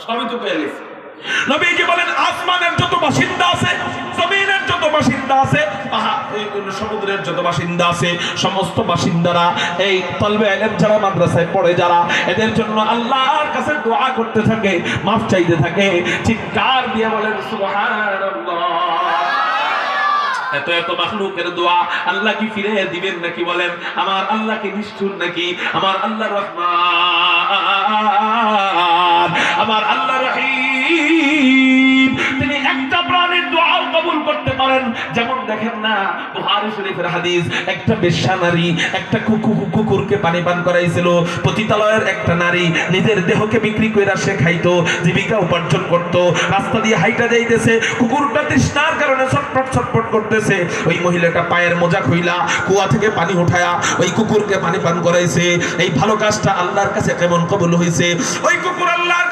সবই তো পেয়ে গেছে। নবীজি বলেন আসমানের যত বাসিন্দা আছে, জমিনের যত বাসিন্দা আছে, সমুদ্রের যত বাসিন্দা আছে, সমস্ত বাসিন্দারা এই তলবে ইলম যারা মাদ্রাসায় পড়ে যারা, এদের জন্য আল্লাহর কাছে দোয়া করতে থাকে, মাফ চাইতে থাকে, চিৎকার দিয়ে বলেন সুবহানাল্লাহ। এত এত মাখলুকের দোয়া আল্লাহ কি ফিরে দিবেন নাকি? বলেন, আমার আল্লাহ কি নিষ্ঠুর নাকি? আমার আল্লাহ রহমান, আমার আল্লাহ রহিম, তিনি একটা প্রাণীর দোয়াও কবুল করতে পারেন। যেমন দেখেন না, বুখারী শরীফের হাদিস, একটা বেশ্যা নারী একটা কুকুরকে পানি পান করাইছিল। পতিতালয়ের একটা নারী নিজের দেহকে বিক্রি করে সে খাইতো, জীবিকা উপার্জন করত। রাস্তা দিয়ে হাইটা যাইতেছে, কুকুরটা তৃষ্ণার কারণে ছটফট ছটফট করতেছে। ওই মহিলাটা পায়ের মোজা খুইলা কুয়া থেকে পানি উঠায়া ওই কুকুরকে পানি পান করাইছে। এই ভালো কাজটা আল্লাহর কাছে কেমন কবুল হয়েছে? ওই কুকুর আল্লাহর